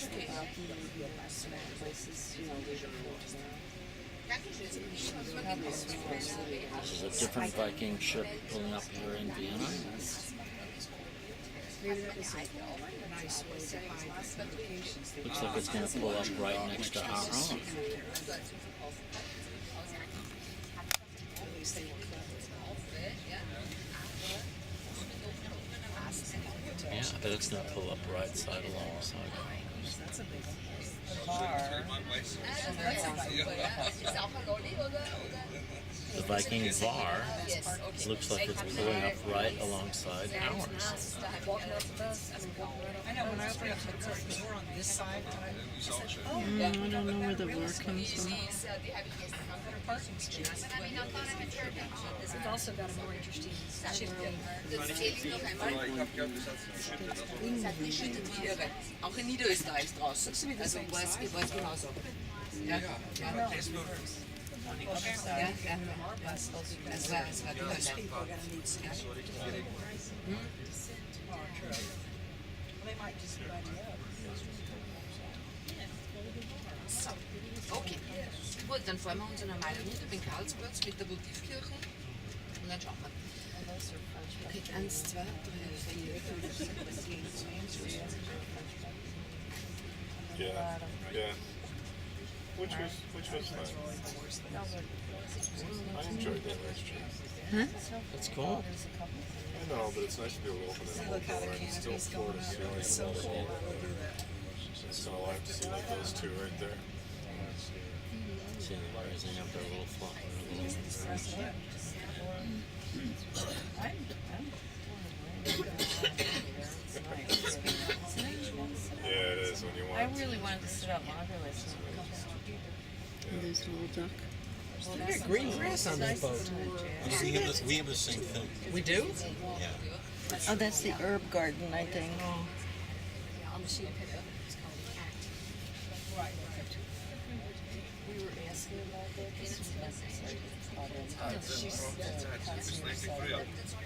This is a different Viking ship pulling up here in Vienna. Maybe that was a nice way to hide the communications. Looks like it's going to pull up right next to our own. Yeah, I bet it's going to pull up right side alongside. That's a big bar. The Viking Var looks like it's pulling up right alongside ours. I know, when I opened up the door on this side, I said, oh, I don't know where the war comes from. parking space. It's also got a more interesting Auch in Niederösterreich draußen. Also war es genauso. Ja, ja, es war die Hölle. So, okay. Gut, dann fahren wir uns normal runter beim Karlsplatz mit der Votivkirche und dann schauen wir. Okay, 1, 2, 3, 4, 5, 6, 7, 8. Yeah, yeah. Which was fun. I enjoyed that last year. Huh? That's cool. I know, but it's nice to be able to open it whole door and it's still floor to ceiling. It's so cool. So I'll have to see like those two right there. See them raising up their little flock. Yeah, it is when you want. I really wanted to sit out longer last night. There's a little duck. We got green grass on that boat. We have the same thing. We do? Yeah. Oh, that's the herb garden, I think. We were asking about that because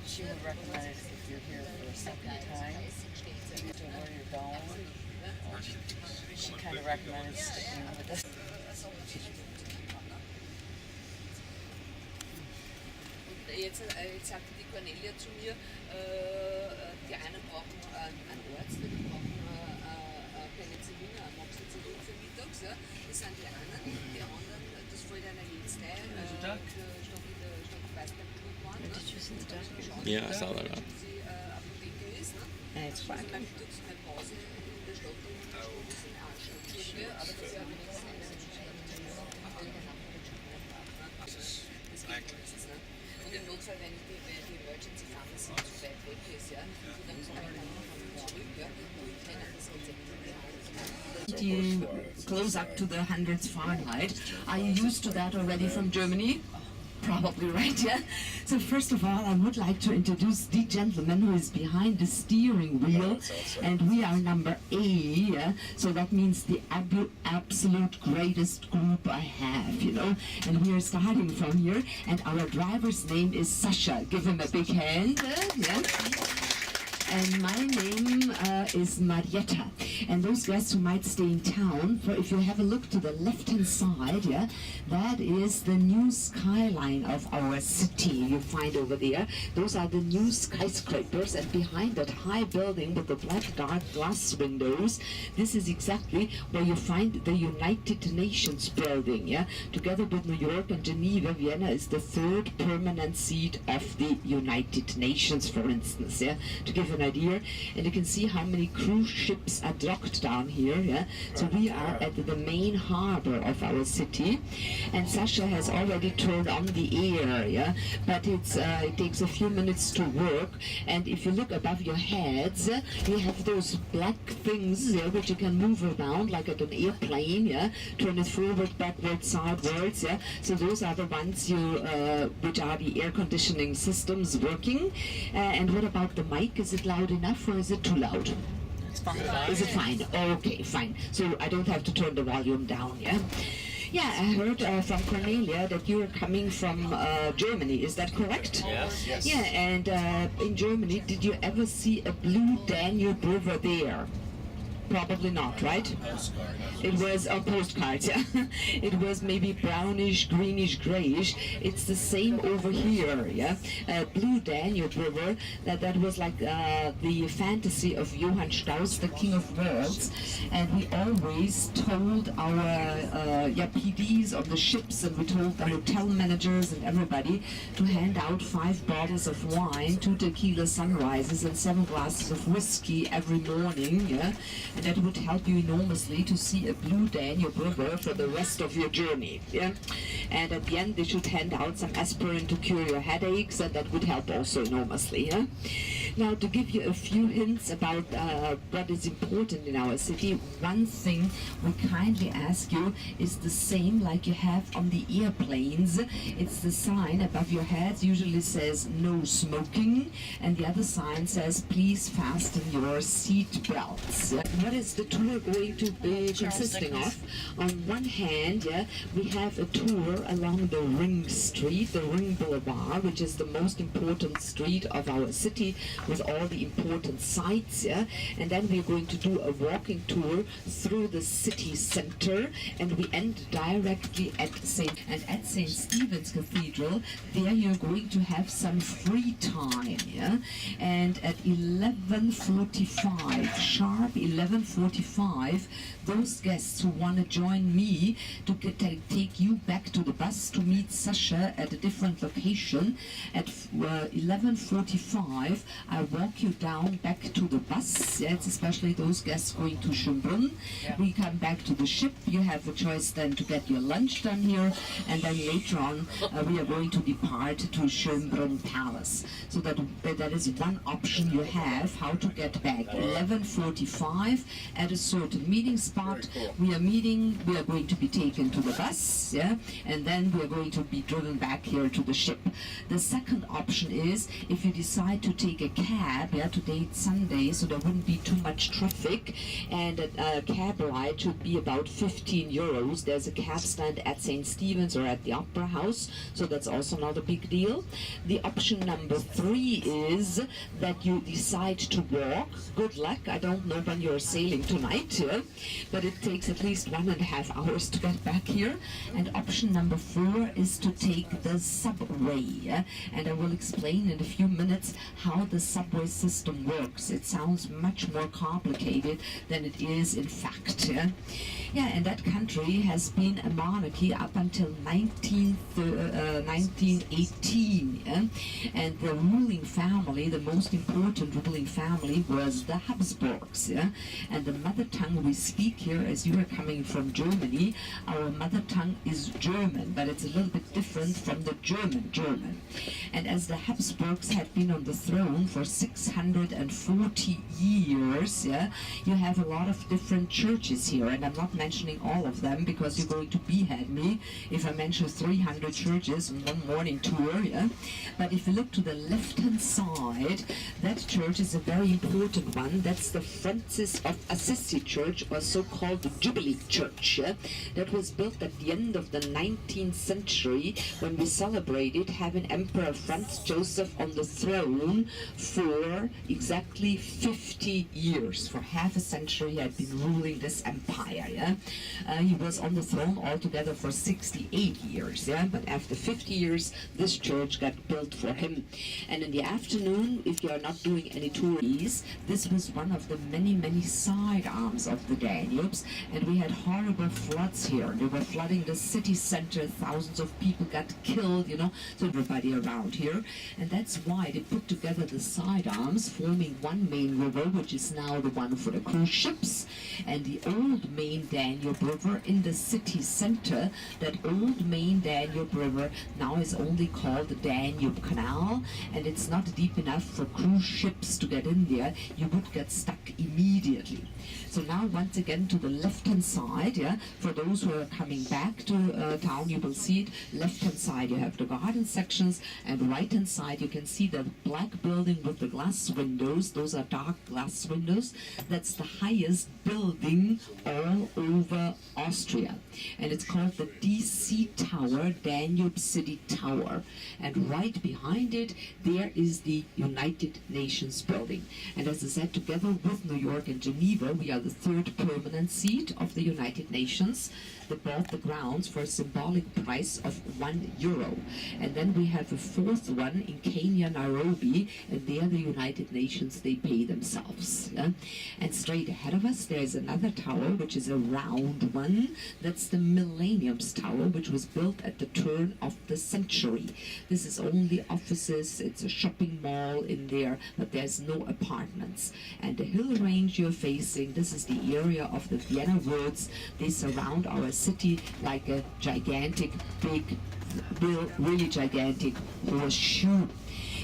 She would recommend it if you're here for a second time, to where you're going. She kind of recommended sticking with this. Jetzt sagte die Cornelia zu mir, die einen brauchen einen Arzt, die brauchen Penicillin, Amoxicillin für mittags. Ja. Das sind die anderen das fällt einer jetzt ein. Did you see the duck? Yeah, I saw that. Sie Apotheke ist, ne? And it's Dann quacking. gibt es eine Pause in der Stadt und ein bisschen anschauen. Aber das ist ja nichts. Und im Notfall, wenn die Emergency Pharmacy zu weit weg ist, ja, dann kommen wir dann zurück, ja, und kennen das Rezept. Close up to the 100th Fahrenheit. Are you used to that already from Germany? Probably, right, yeah? So first of all, I would like to introduce the gentleman who is behind the steering wheel, and we are number A, yeah? So that means the absolute greatest group I have, you know? And we are starting from here, and our driver's name is Sasha. Give him a big hand, yeah? And my name is Marietta. And those guests who might stay in town, for if you have a look to the left-hand side, yeah, that is the new skyline of our city you find over there. Those are the new skyscrapers, and behind that high building with the black dark glass windows, this is exactly where you find the United Nations building, yeah. Together with New York and Geneva, Vienna is the third permanent seat of the United Nations, for instance, yeah, to give an idea. And you can see how many cruise ships are docked down here, yeah. So we are at the main harbor of our city, and Sasha has already turned on the air, yeah, but it takes a few minutes to work. And if you look above your heads, you have those black things, yeah, which you can move around like at an airplane, yeah, turn it forward, backwards, sideways, yeah. So those are the ones which are the air conditioning systems working. And what about the mic? Is it loud enough or is it too loud? It's fine. Is it fine? Okay, fine. So I don't have to turn the volume down, yeah? Yeah, I heard from Cornelia that you are coming from Germany. Is that correct? Yes. Yeah, and in Germany, did you ever see a blue Danube river there? Probably not, right? Postcard. It was postcards, yeah. It was maybe brownish, greenish, grayish. It's the same over here, yeah. Blue Danube River, that was like the fantasy of Johann Strauss, the King of Worlds. And we always told our PDs on the ships, and we told the hotel managers and everybody to hand out 5 bottles of wine, 2 tequila sunrises, and 7 glasses of whiskey every morning, yeah. And that would help you enormously to see a blue Danube River for the rest of your journey, yeah. And at the end they should hand out some aspirin to cure your headaches, and that would help also enormously, yeah. Now, to give you a few hints about what is important in our city, one thing we kindly ask you is the same like you have on the airplanes. It's the sign above your heads, usually says no smoking, and the other sign says please fasten your seat belts. What is the tour going to be consisting of? On one hand, yeah, we have a tour along the Ring Street, the Ring Boulevard, which is the most important street of our city, with all the important sites, yeah. And then we're going to do a walking tour through the city center, and we end directly at St. Stephen's Cathedral. There you're going to have some free time, yeah. And at 11:45, sharp 11:45, those guests who want to join me to take you back to the bus to meet Sasha at a different location, at 11:45 I walk you down back to the bus. Yeah, it's especially those guests going to Schönbrunn. Yeah. We come back to the ship. You have a choice then to get your lunch done here, and then later on we are going to depart to Schönbrunn Palace. So that is one option you have how to get back. 11:45 at a certain meeting spot. We are going to be taken to the bus, yeah, and then we are going to be driven back here to the ship. The second option is if you decide to take a cab, yeah, today it's Sunday, so there wouldn't be too much traffic, and a cab ride should be about 15 euros. There's a cab stand at St. Stephen's or at the Opera House, so that's also not a big deal. The option number 3 is that you decide to walk. Good luck. I don't know when you're sailing tonight, yeah, but it takes at least 1.5 hours to get back here. And option number 4 is to take the subway, yeah? And I will explain in a few minutes how the subway system works. It sounds much more complicated than it is in fact, yeah? Yeah, and that country has been a monarchy up until 1918, yeah? And the ruling family, the most important ruling family, was the Habsburgs, yeah? And the mother tongue we speak here, as you are coming from Germany, our mother tongue is German, but it's a little bit different from the German. And as the Habsburgs had been on the throne for 640 years, yeah, you have a lot of different churches here, and I'm not mentioning all of them because you're going to behead me if I mention 300 churches in one morning tour, yeah. But if you look to the left-hand side, that church is a very important one. That's the Francis of Assisi Church, or so-called the Jubilee Church, yeah? That was built at the end of the 19th century when we celebrated having Emperor Franz Joseph on the throne for exactly 50 years. For half a century he had been ruling this empire, yeah? He was on the throne altogether for 68 years, yeah? But after 50 years, this church got built for him. And in the afternoon, if you are not doing any tours, this was one of the many, many side arms of the Danubes, and we had horrible floods here. They were flooding the city center. Thousands of people got killed, you know, so everybody around here. And that's why they put together the side arms, forming one main river, which is now the one for the cruise ships, and the old main Danube River in the city center. That old main Danube River now is only called the Danube Canal, and it's not deep enough for cruise ships to get in there. You would get stuck immediately. So now once again to the left-hand side, yeah, for those who are coming back to town, you will see it. Left-hand side you have the garden sections, and right-hand side you can see the black building with the glass windows. Those are dark glass windows. That's the highest building all over Austria, and it's called the DC Tower, Danube City Tower. And right behind it, there is the United Nations building. And as I said, together with New York and Geneva, we are the third permanent seat of the United Nations. They bought the grounds for a symbolic price of €1. And then we have a fourth one in Kenya, Nairobi, and there the United Nations, they pay themselves. Yeah? And straight ahead of us, there's another tower, which is a round one. That's the Millennium's Tower, which was built at the turn of the century. This is only offices, it's a shopping mall in there, but there's no apartments. And the hill range you're facing, this is the area of the Vienna woods. They surround our city like a gigantic, big, really gigantic horseshoe.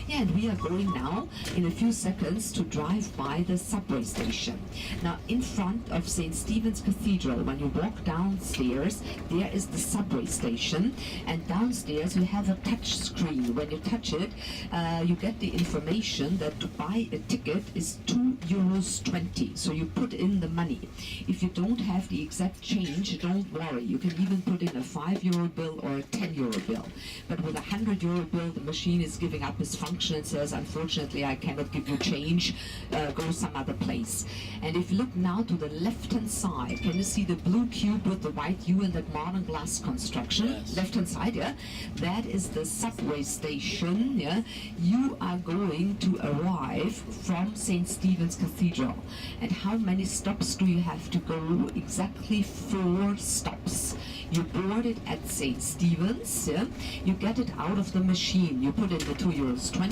Yeah, and we are going now in a few seconds to drive by the subway station. Now, in front of St. Stephen's Cathedral, when you walk downstairs, there is the subway station, and downstairs you have a touch screen. When you touch it, you get the information that to buy a ticket is €2.20. So you put in the money. If you don't have the exact change, don't worry. You can even put in a €5 bill or a €10 bill. But with a €100 bill, the machine is giving up its function and says, unfortunately, I cannot give you change, go some other place. And if you look now to the left-hand side, can you see the blue cube with the white U and that modern glass construction? Yes. Left-hand side, yeah? That is the subway station, yeah? You are going to arrive from St. Stephen's Cathedral. And how many stops do you have to go? Exactly 4 stops. You board it at St. Stephen's, yeah? You get it out of the machine. You put in the €2.20.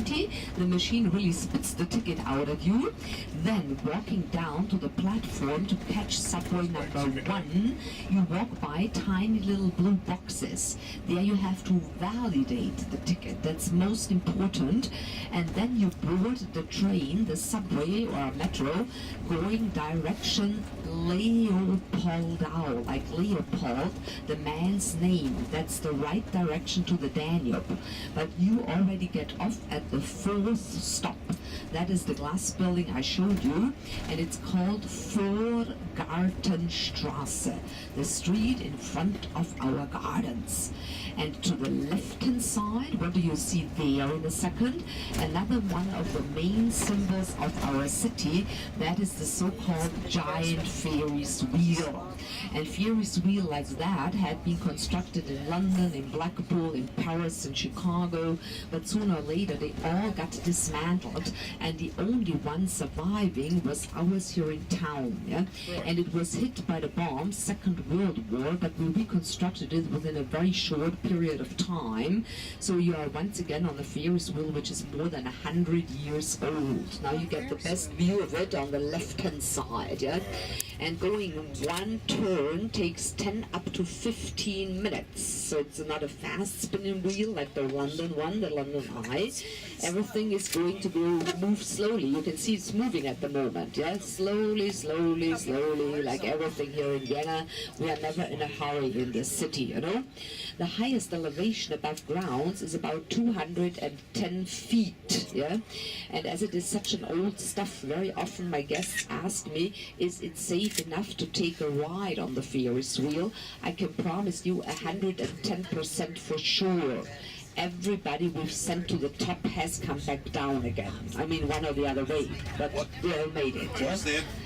The machine really spits the ticket out at you. Then, walking down to the platform to catch subway number 1, you walk by tiny little blue boxes. There you have to validate the ticket. That's most important. And then you board the train, the subway or metro, going direction Leopoldau, like Leopold, the man's name. That's the right direction to the Danube. But you already get off at the 4th stop. That is the glass building I showed you, and it's called Vorgartenstraße, the street in front of our gardens. And to the left-hand side, what do you see there in a second? Another one of the main symbols of our city, that is the so-called giant Ferris wheel. And Ferris wheel like that had been constructed in London, in Blackpool, in Paris, in Chicago, but sooner or later they all got dismantled, and the only one surviving was ours here in town. Yeah? And it was hit by the bomb, Second World War, but we reconstructed it within a very short period of time. So you are once again on the Ferris wheel, which is more than 100 years old. Now you get the best view of it on the left-hand side. Yeah? And going one turn takes 10 up to 15 minutes. So it's not a fast spinning wheel like the London one, the London Eye. Everything is going to move slowly. You can see it's moving at the moment, yeah? Slowly, slowly, slowly, like everything here in Vienna. We are never in a hurry in this city, you know? The highest elevation above grounds is about 210 feet, yeah? And as it is such an old stuff, very often my guests ask me, is it safe enough to take a ride on the Ferris wheel? I can promise you 110% for sure. Everybody we've sent to the top has come back down again. I mean, one or the other way, but they all made it. Yeah?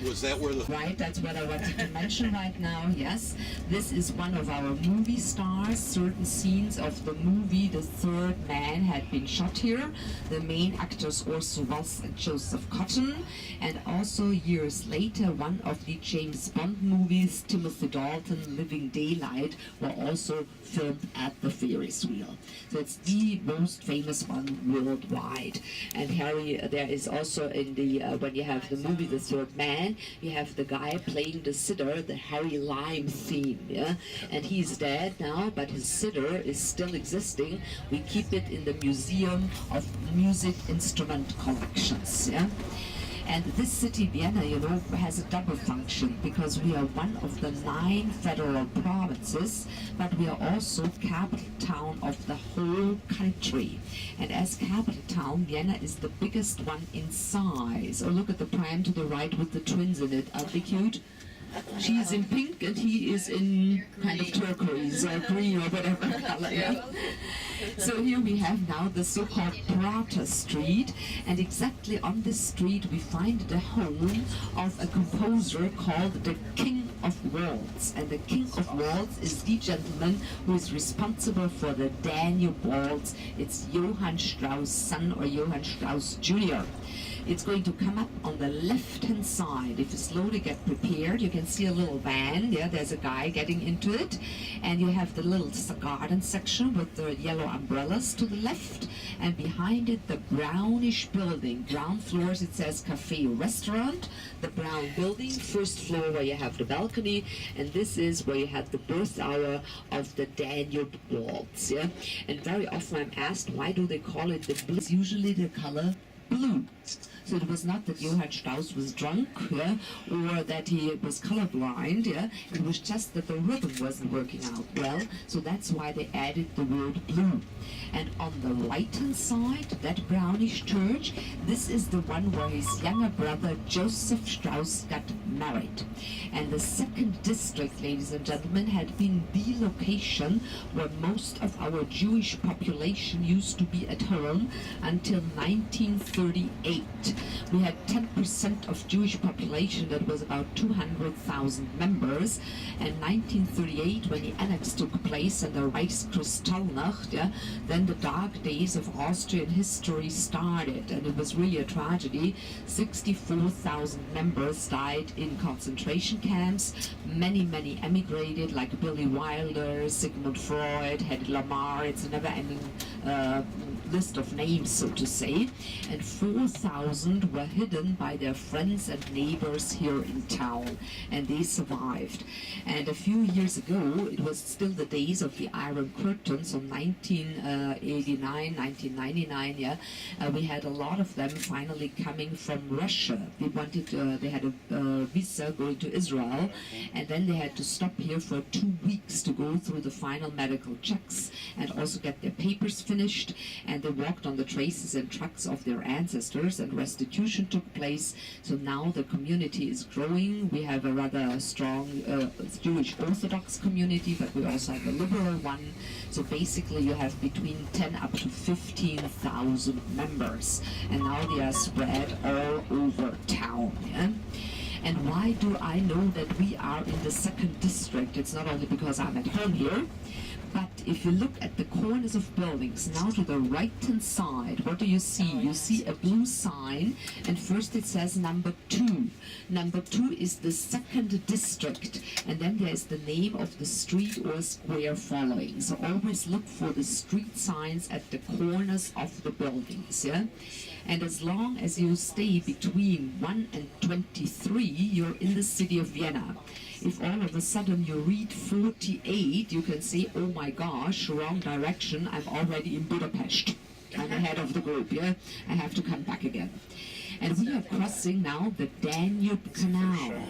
Was that where the... Right, that's what I wanted to mention right now, yes. This is one of our movie stars. Certain scenes of the movie The Third Man had been shot here. The main actors Orson Welles and Joseph Cotton. And also years later, one of the James Bond movies, Timothy Dalton, Living Daylight, were also filmed at the Ferris wheel. So it's the most famous one worldwide. And Harry, there is also in the when you have the movie The Third Man, you have the guy playing the sitar, the Harry Lime theme, yeah. And he's dead now, but his sitar is still existing. We keep it in the Museum of Music Instrument Collections, yeah. And this city, Vienna, you know, has a double function because we are one of the 9 federal provinces, but we are also capital town of the whole country. And as capital town, Vienna is the biggest one in size. Oh, look at the pram to the right with the twins in it. Aren't they cute? She is in pink and he is in kind of turquoise or green or whatever color. Yeah? So here we have now the so-called Prater Street, and exactly on this street we find the home of a composer called the King of Waltz. And the King of Waltz is the gentleman who is responsible for the Danube Waltz. It's Johann Strauss' son, or Johann Strauss Jr. It's going to come up on the left-hand side. If you slowly get prepared, you can see a little van. Yeah, there's a guy getting into it. And you have the little garden section with the yellow umbrellas to the left. And behind it, the brownish building. Ground floors, it says cafe restaurant. The brown building, first floor where you have the balcony. And this is where you had the birth hour of the Danube Waltz. Yeah? And very often I'm asked, why do they call it the blue? It's usually the color blue. So it was not that Johann Strauss was drunk, yeah, or that he was colorblind, yeah. It was just that the rhythm wasn't working out well, so that's why they added the word blue. And on the right-hand side, that brownish church, this is the one where his younger brother Joseph Strauss got married. And the second district, ladies and gentlemen, had been the location where most of our Jewish population used to be at home until 1938. We had 10% of Jewish population, that was about 200,000 members. And 1938, when the annex took place and the Reichskristallnacht, yeah, then the dark days of Austrian history started, and it was really a tragedy. 64,000 members died in concentration camps. Many emigrated, like Billy Wilder, Sigmund Freud, Hedy Lamarr. It's a never-ending list of names, so to say. And 4,000 were hidden by their friends and neighbors here in town, and they survived. And a few years ago, it was still the days of the Iron Curtain, so 1989, 1999, yeah, we had a lot of them finally coming from Russia. They wanted, they had a visa going to Israel, and then they had to stop here for 2 weeks to go through the final medical checks and also get their papers finished. And they walked on the traces and tracks of their ancestors, and restitution took place. So now the community is growing. We have a rather strong Jewish Orthodox community, but we also have a liberal one. So basically you have between 10 up to 15,000 members, and now they are spread all over town. Yeah? And why do I know that we are in the second district? It's not only because I'm at home here, but if you look at the corners of buildings, now to the right-hand side, what do you see? You see a blue sign, and first it says number 2. Number 2 is the second district, and then there is the name of the street or square following. So always look for the street signs at the corners of the buildings, yeah? And as long as you stay between 1 and 23, you're in the city of Vienna. If all of a sudden you read 48, you can say, oh my gosh, wrong direction, I'm already in Budapest. I'm ahead of the group, yeah? I have to come back again. And we are crossing now the Danube Canal.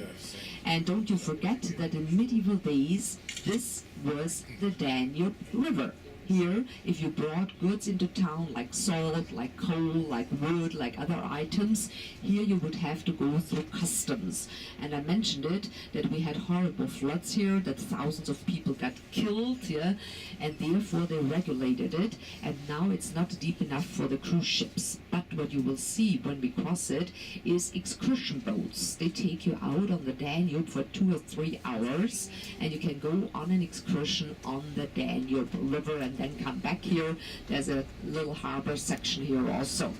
And don't you forget that in medieval days, this was the Danube River. Here, if you brought goods into town, like salt, like coal, like wood, like other items, here you would have to go through customs. And I mentioned it, that we had horrible floods here, that thousands of people got killed, yeah, and therefore they regulated it, and now it's not deep enough for the cruise ships. But what you will see when we cross it is excursion boats. They take you out on the Danube for 2 or 3 hours, and you can go on an excursion on the Danube River and then come back here. There's a little harbor section here also.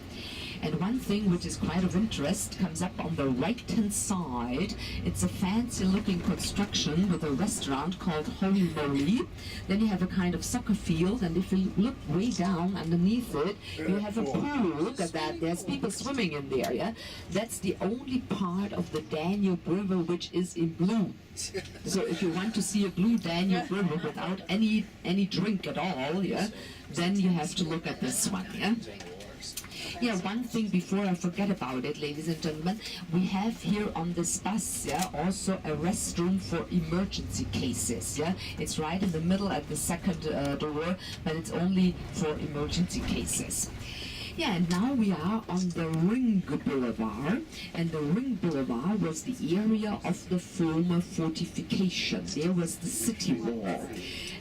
And one thing which is quite of interest comes up on the right-hand side. It's a fancy-looking construction with a restaurant called Holy Moly. Then you have a kind of soccer field, and if you look way down underneath it, you have a pool. Look at that. There's people swimming in there, yeah? That's the only part of the Danube River which is in blue. So if you want to see a blue Danube River without any drink at all, yeah, then you have to look at this one, yeah? Yeah, one thing before I forget about it, ladies and gentlemen, we have here on this bus, yeah, also a restroom for emergency cases, yeah. It's right in the middle at the second door, but it's only for emergency cases. Yeah, and now we are on the Ring Boulevard, and the Ring Boulevard was the area of the former fortification. There was the city wall.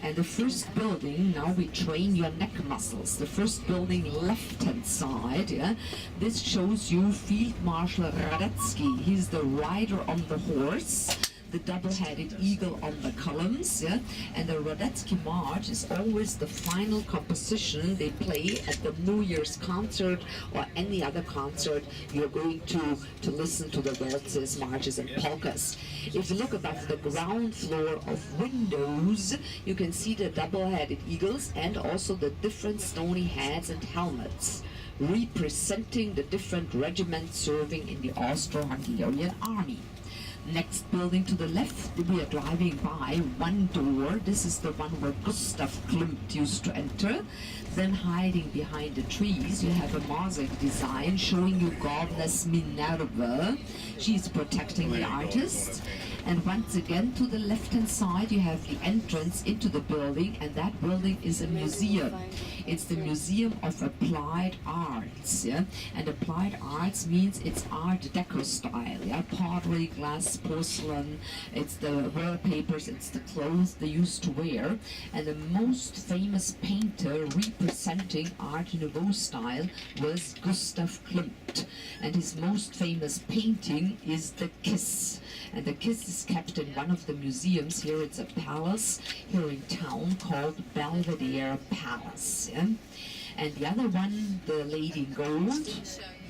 And the first building, now we train your neck muscles. The first building, left-hand side, yeah, this shows you Field Marshal Radetzky. He's the rider on the horse, the double-headed eagle on the columns, yeah? And the Radetzky March is always the final composition they play at the New Year's concert or any other concert you're going to listen to the waltzes, marches, and polkas. If you look above the ground floor of windows, you can see the double-headed eagles and also the different stony heads and helmets, representing the different regiments serving in the Austro-Hungarian army. Next building to the left, we are driving by one door. This is the one where Gustav Klimt used to enter. Then hiding behind the trees, you have a mosaic design showing you goddess Minerva. She's protecting the artists. And once again, to the left-hand side, you have the entrance into the building, and that building is a museum. It's the Museum of Applied Arts, yeah? And applied arts means it's Art Deco style, yeah? Pottery, glass, porcelain, it's the wallpapers, it's the clothes they used to wear. And the most famous painter representing Art Nouveau style was Gustav Klimt. And his most famous painting is The Kiss. And The Kiss is kept in one of the museums. Here it's a palace here in town called Belvedere Palace. Yeah? And the other one, the Lady in Gold,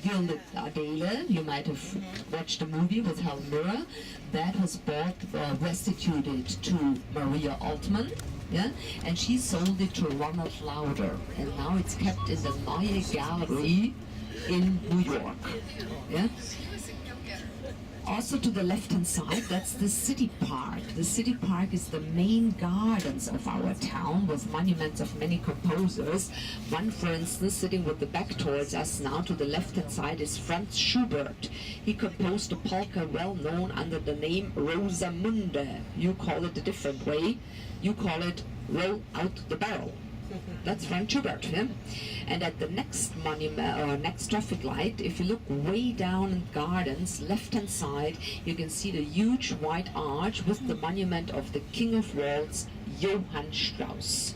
Gilded Adele, you might have watched the movie with Helen Mirren. That was bought, restituted to Maria Altmann. Yeah? And she sold it to Ronald Lauder. And now it's kept in the Neue Gallery in New York. Yeah? Also to the left-hand side, that's the city park. The city park is the main gardens of our town with monuments of many composers. One, for instance, sitting with the back towards us now to the left-hand side is Franz Schubert. He composed a polka well known under the name Rosamunde. You call it a different way. You call it Roll Out the Barrel. That's Franz Schubert, yeah? And at the next monument or next traffic light, if you look way down in gardens, left-hand side, you can see the huge white arch with the monument of the King of Waltz, Johann Strauss.